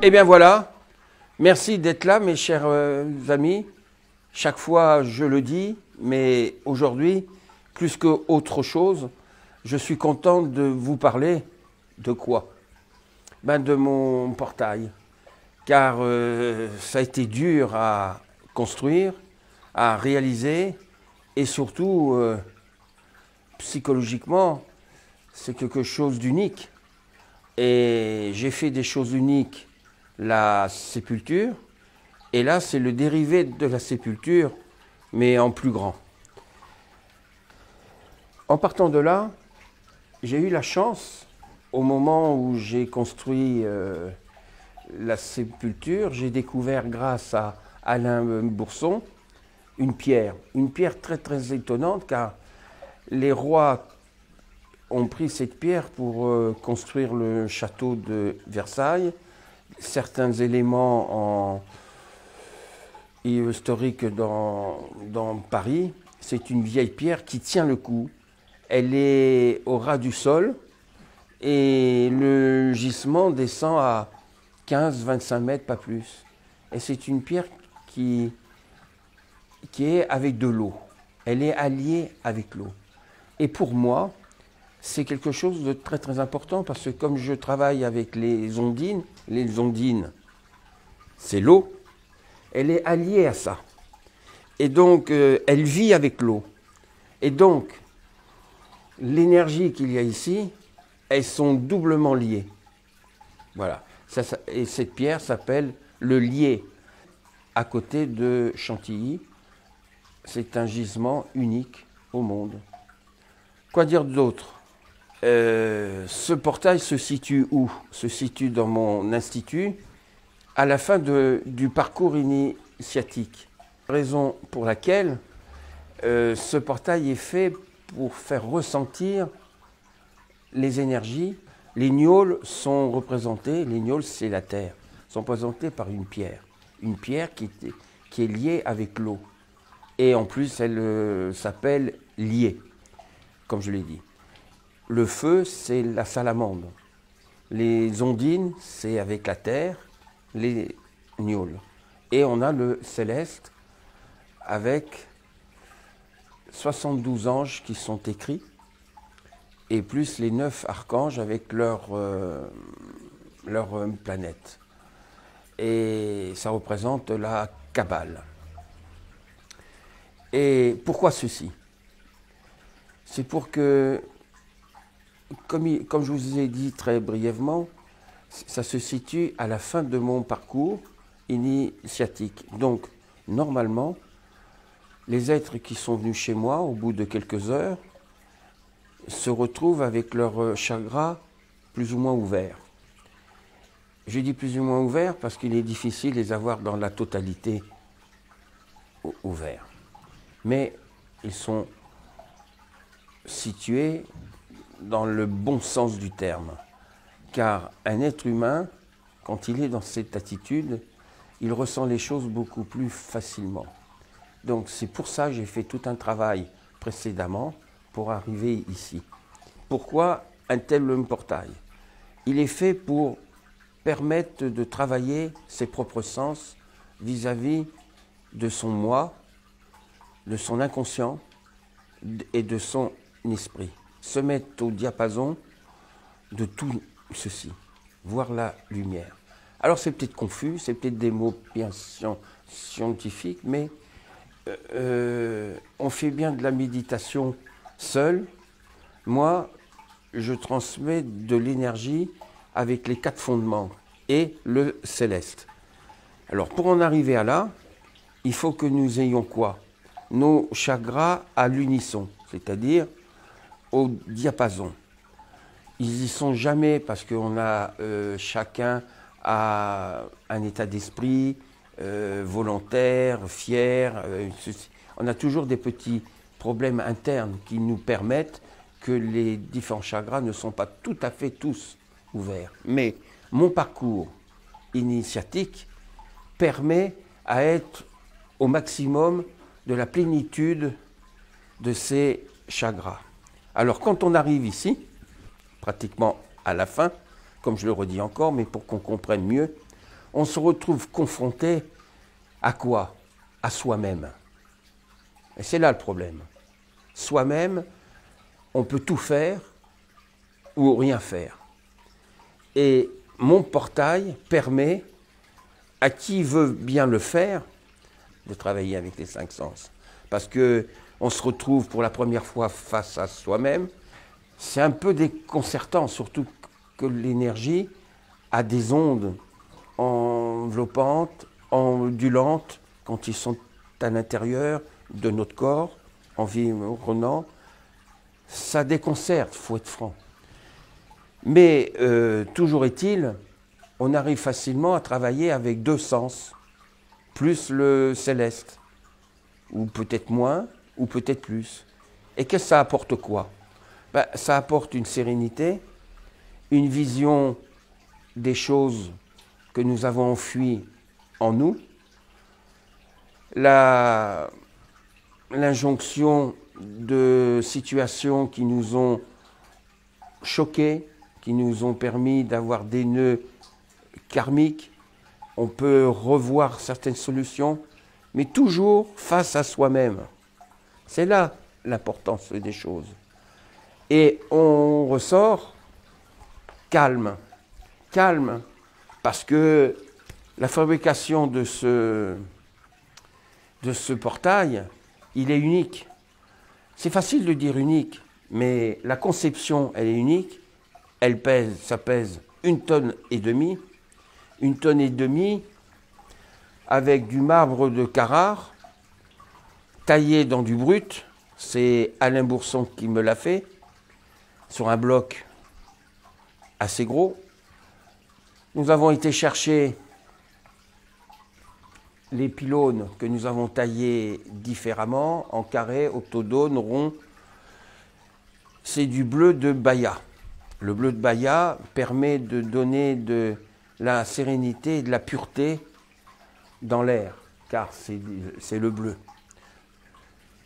Et bien voilà, merci d'être là mes chers amis. Chaque fois je le dis, mais aujourd'hui, plus qu'autre chose, je suis content de vous parler de quoi? Ben de mon portail, car ça a été dur à construire, à réaliser, et surtout, psychologiquement, c'est quelque chose d'unique. Et j'ai fait des choses uniques, la sépulture, et là c'est le dérivé de la sépulture, mais en plus grand. En partant de là, j'ai eu la chance, au moment où j'ai construit la sépulture, j'ai découvert grâce à Alain Bourson une pierre très très étonnante, car les rois ont pris cette pierre pour construire le château de Versailles. Certains éléments historiques dans Paris, c'est une vieille pierre qui tient le coup. Elle est au ras du sol et le gisement descend à 15-25 mètres, pas plus. Et c'est une pierre qui est avec de l'eau. Elle est alliée avec l'eau. Et pour moi, c'est quelque chose de très très important, parce que comme je travaille avec les ondines, c'est l'eau, elle est alliée à ça. Et donc, elle vit avec l'eau. Et donc, l'énergie qu'il y a ici, elles sont doublement liées. Voilà. Et cette pierre s'appelle le Lier, à côté de Chantilly. C'est un gisement unique au monde. Quoi dire d'autre? Ce portail se situe où? Se situe dans mon institut, à la fin du parcours initiatique. Raison pour laquelle ce portail est fait pour faire ressentir les énergies. Les gnôles sont représentés, les gnôles c'est la terre, sont représentés par une pierre qui est liée avec l'eau. Et en plus elle s'appelle liée, comme je l'ai dit. Le feu, c'est la salamandre. Les ondines, c'est avec la terre, les gnôles. Et on a le céleste avec 72 anges qui sont écrits, et plus les 9 archanges avec leur planète. Et ça représente la Kabbale. Et pourquoi ceci? C'est pour que, comme je vous ai dit très brièvement, ça se situe à la fin de mon parcours initiatique. Donc, normalement, les êtres qui sont venus chez moi, au bout de quelques heures, se retrouvent avec leur chakra plus ou moins ouvert. Je dis plus ou moins ouvert parce qu'il est difficile de les avoir dans la totalité ouverts. Mais ils sont situés dans le bon sens du terme. Car un être humain, quand il est dans cette attitude, il ressent les choses beaucoup plus facilement. Donc c'est pour ça que j'ai fait tout un travail précédemment pour arriver ici. Pourquoi un tel portail? Il est fait pour permettre de travailler ses propres sens vis-à-vis de son moi, de son inconscient et de son esprit. Se mettre au diapason de tout ceci, voir la lumière. Alors c'est peut-être confus, c'est peut-être des mots bien scientifiques, mais on fait bien de la méditation seul. Moi, je transmets de l'énergie avec les 4 fondements et le céleste. Alors pour en arriver à là, il faut que nous ayons quoi? Nos chakras à l'unisson, c'est-à-dire au diapason. Ils n'y sont jamais parce qu'on a chacun a un état d'esprit volontaire, fier. On a toujours des petits problèmes internes qui nous permettent que les différents chakras ne sont pas tout à fait tous ouverts. Mais mon parcours initiatique permet à être au maximum de la plénitude de ces chakras. Alors quand on arrive ici, pratiquement à la fin, comme je le redis encore, mais pour qu'on comprenne mieux, on se retrouve confronté à quoi? À soi-même. Et c'est là le problème. Soi-même, on peut tout faire ou rien faire. Et mon portail permet à qui veut bien le faire de travailler avec les 5 sens. Parce qu'on se retrouve pour la première fois face à soi-même. C'est un peu déconcertant, surtout que l'énergie a des ondes enveloppantes, ondulantes, quand ils sont à l'intérieur de notre corps, environnant. Ça déconcerte, il faut être franc. Mais toujours est-il, on arrive facilement à travailler avec 2 sens, plus le céleste, ou peut-être moins, ou peut-être plus. Et qu'est-ce que ça apporte quoi? Ben, ça apporte une sérénité, une vision des choses que nous avons enfuies en nous, l'injonction de situations qui nous ont choqués, qui nous ont permis d'avoir des nœuds karmiques. On peut revoir certaines solutions, mais toujours face à soi-même. C'est là l'importance des choses. Et on ressort calme. Calme, parce que la fabrication de ce portail, il est unique. C'est facile de dire unique, mais la conception, elle est unique. Elle pèse, ça pèse 1,5 tonnes. 1,5 tonnes avec du marbre de Carrare, taillé dans du brut. C'est Alain Bourson qui me l'a fait, sur un bloc assez gros. Nous avons été chercher les pylônes que nous avons taillés différemment, en carré, octogone, rond. C'est du bleu de Bahia. Le bleu de Bahia permet de donner de la sérénité et de la pureté dans l'air, car c'est le bleu.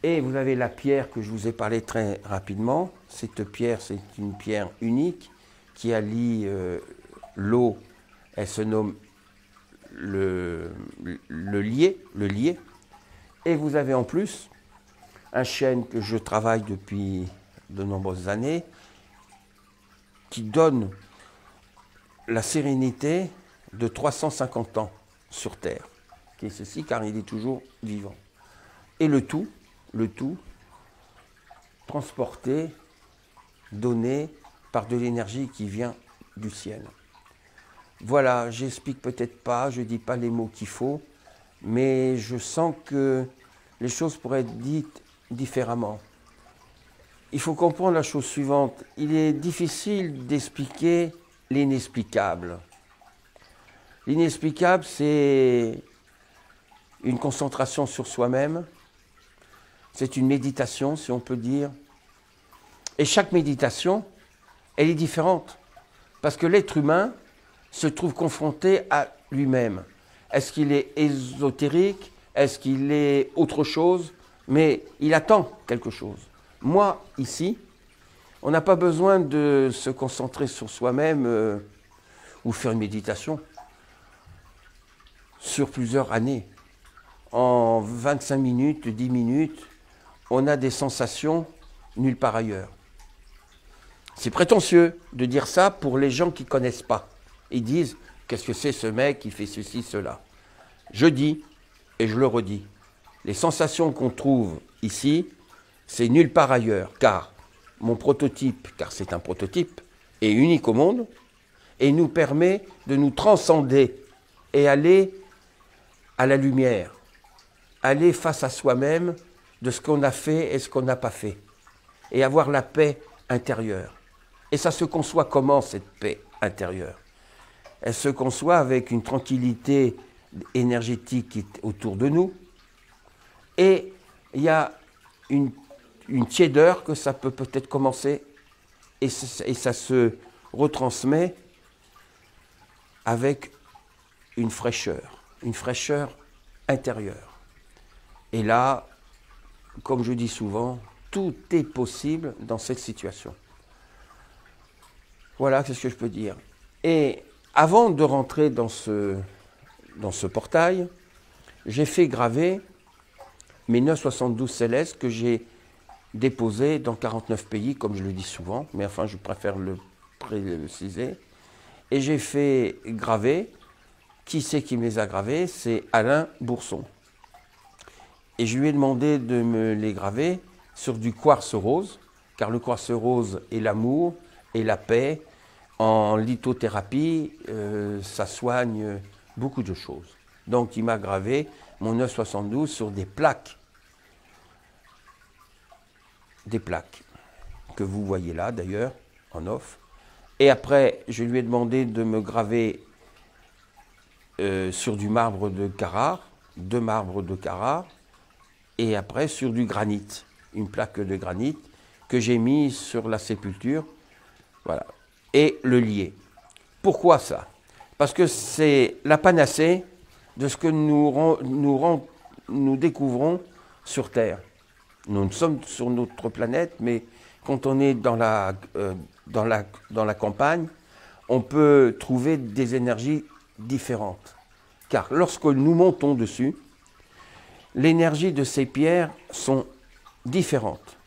Et vous avez la pierre que je vous ai parlé très rapidement. Cette pierre, c'est une pierre unique qui allie l'eau, elle se nomme le lier. Et vous avez en plus un chêne que je travaille depuis de nombreuses années, qui donne la sérénité de 350 ans sur Terre, qui est ceci car il est toujours vivant. Et le tout transporté, donné par de l'énergie qui vient du ciel. Voilà, j'explique peut-être pas, je ne dis pas les mots qu'il faut, mais je sens que les choses pourraient être dites différemment. Il faut comprendre la chose suivante, il est difficile d'expliquer l'inexplicable. L'inexplicable, c'est une concentration sur soi-même, c'est une méditation, si on peut dire. Et chaque méditation, elle est différente, parce que l'être humain se trouve confronté à lui-même. Est-ce qu'il est ésotérique? Est-ce qu'il est autre chose? Mais il attend quelque chose. Moi, ici, on n'a pas besoin de se concentrer sur soi-même ou faire une méditation sur plusieurs années. En 25 minutes, 10 minutes, on a des sensations nulle part ailleurs. C'est prétentieux de dire ça pour les gens qui ne connaissent pas. Ils disent, qu'est-ce que c'est ce mec qui fait ceci, cela? Je dis, et je le redis, les sensations qu'on trouve ici, c'est nulle part ailleurs, car mon prototype, car c'est un prototype, est unique au monde, et nous permet de nous transcender et aller à la lumière, aller face à soi-même de ce qu'on a fait et ce qu'on n'a pas fait, et avoir la paix intérieure. Et ça se conçoit comment, cette paix intérieure? Elle se conçoit avec une tranquillité énergétique qui est autour de nous, et il y a une tiédeur que ça peut peut-être commencer, et ça se retransmet avec une fraîcheur intérieure. Et là, comme je dis souvent, tout est possible dans cette situation. Voilà, c'est ce que je peux dire. Et avant de rentrer dans ce dans ce portail, j'ai fait graver mes 972 célestes que j'ai déposés dans 49 pays, comme je le dis souvent, mais enfin je préfère le préciser. Et j'ai fait graver, qui c'est qui me les a gravés? C'est Alain Bourson. Et je lui ai demandé de me les graver sur du quartz rose, car le quartz rose est l'amour et la paix. En lithothérapie, ça soigne beaucoup de choses. Donc il m'a gravé mon 972 sur des plaques que vous voyez là d'ailleurs, en off. Et après, je lui ai demandé de me graver sur du marbre de Carrare, 2 marbres de Carrare, et après sur du granit, une plaque de granit que j'ai mis sur la sépulture, voilà, et le lier. Pourquoi ça? Parce que c'est la panacée de ce que nous découvrons sur Terre. Nous sommes sur notre planète, mais quand on est dans la campagne, on peut trouver des énergies différentes. Car lorsque nous montons dessus, l'énergie de ces pierres sont différentes.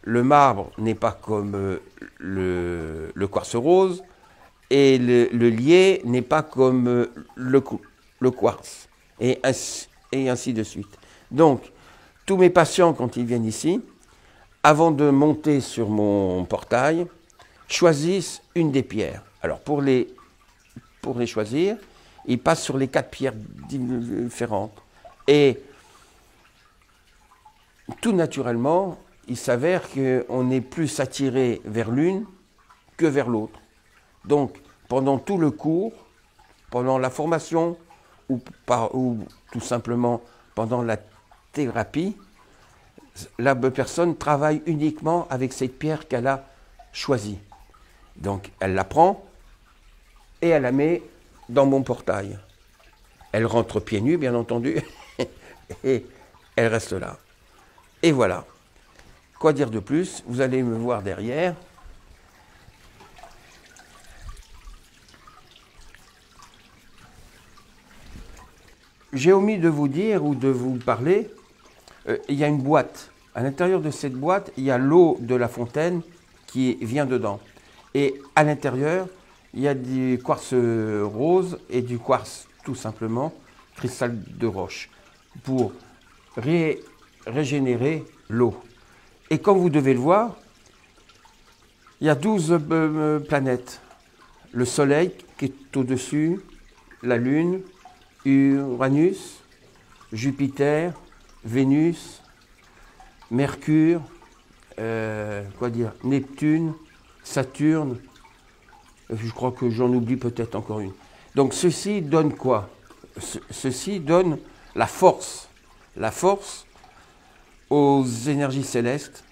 Le marbre n'est pas comme le quartz rose, et le lier n'est pas comme le quartz, et ainsi de suite. Donc, tous mes patients, quand ils viennent ici, avant de monter sur mon portail, choisissent une des pierres. Alors, pour les choisir, ils passent sur les 4 pierres différentes. Et tout naturellement, il s'avère qu'on est plus attiré vers l'une que vers l'autre. Donc, pendant tout le cours, pendant la formation ou tout simplement pendant la thérapie, la personne travaille uniquement avec cette pierre qu'elle a choisie. Donc, elle la prend et elle la met dans mon portail. Elle rentre pieds nus, bien entendu, et elle reste là. Et voilà. Quoi dire de plus? Vous allez me voir derrière. J'ai omis de vous dire ou de vous parler, il y a une boîte. À l'intérieur de cette boîte, il y a l'eau de la fontaine qui vient dedans. Et à l'intérieur, il y a du quartz rose et du quartz tout simplement, cristal de roche, pour régénérer l'eau. Et comme vous devez le voir, il y a 12 planètes. Le Soleil qui est au-dessus, la Lune, Uranus, Jupiter, Vénus, Mercure, Neptune, Saturne, je crois que j'en oublie peut-être encore une. Donc ceci donne quoi? Ceci donne la force aux énergies célestes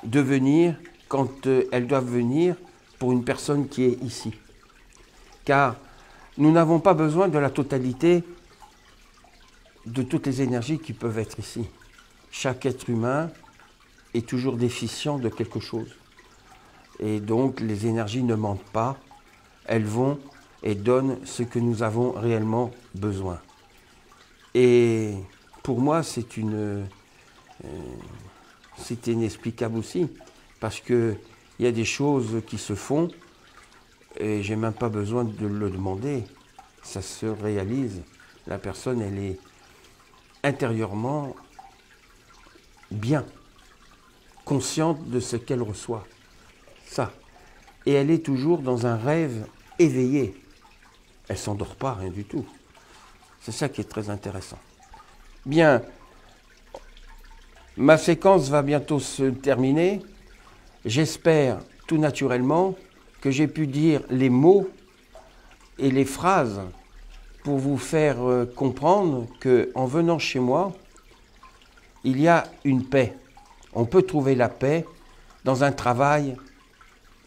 de venir quand elles doivent venir pour une personne qui est ici. Car nous n'avons pas besoin de la totalité de toutes les énergies qui peuvent être ici. Chaque être humain est toujours déficient de quelque chose. Et donc les énergies ne mentent pas, elles vont et donnent ce que nous avons réellement besoin. Et pour moi, c'est inexplicable aussi, parce qu'il y a des choses qui se font et j'ai même pas besoin de le demander. Ça se réalise. La personne, elle est intérieurement bien, consciente de ce qu'elle reçoit. Ça. Et elle est toujours dans un rêve éveillé. Elle ne s'endort pas, rien du tout. C'est ça qui est très intéressant. Bien, ma séquence va bientôt se terminer. J'espère tout naturellement que j'ai pu dire les mots et les phrases pour vous faire comprendre qu'en venant chez moi, il y a une paix. On peut trouver la paix dans un travail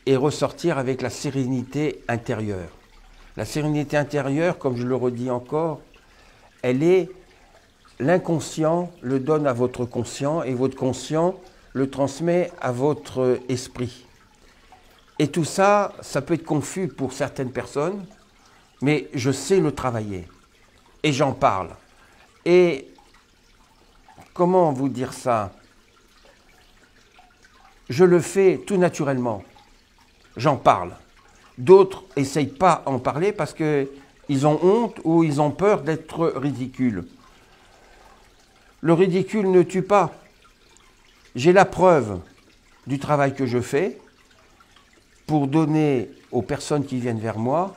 et ressortir avec la sérénité intérieure. La sérénité intérieure, comme je le redis encore, elle est l'inconscient le donne à votre conscient et votre conscient le transmet à votre esprit. Et tout ça, ça peut être confus pour certaines personnes. mais je sais le travailler. Et j'en parle. Et comment vous dire ça? Je le fais tout naturellement. J'en parle. D'autres n'essayent pas d'en parler parce qu'ils ont honte ou ils ont peur d'être ridicules. Le ridicule ne tue pas. J'ai la preuve du travail que je fais pour donner aux personnes qui viennent vers moi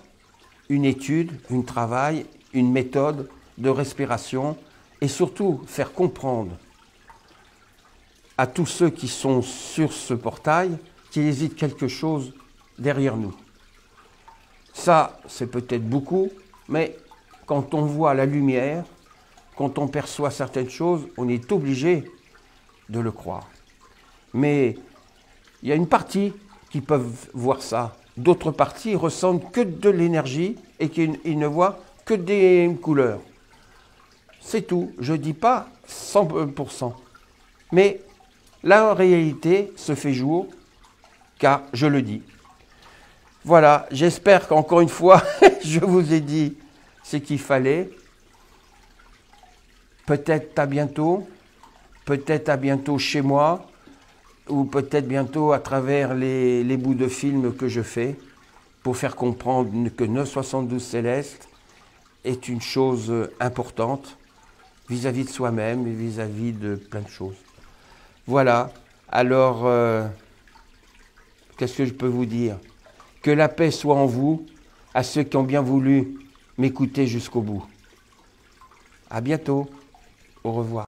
une étude, un travail, une méthode de respiration et surtout faire comprendre à tous ceux qui sont sur ce portail qu'il existe quelque chose derrière nous. Ça, c'est peut-être beaucoup, mais quand on voit la lumière, quand on perçoit certaines choses, on est obligé de le croire. Mais il y a une partie qui peuvent voir ça. D'autres parties ressentent que de l'énergie et qu'ils ne voient que des couleurs. C'est tout. Je ne dis pas 100%. Mais la réalité se fait jour, car je le dis. Voilà, j'espère qu'encore une fois, je vous ai dit ce qu'il fallait. Peut-être à bientôt chez moi, ou peut-être bientôt à travers les bouts de films que je fais, pour faire comprendre que 972 Céleste est une chose importante vis-à-vis de soi-même et vis-à-vis de plein de choses. Voilà, alors, qu'est-ce que je peux vous dire? Que la paix soit en vous, à ceux qui ont bien voulu m'écouter jusqu'au bout. À bientôt, au revoir.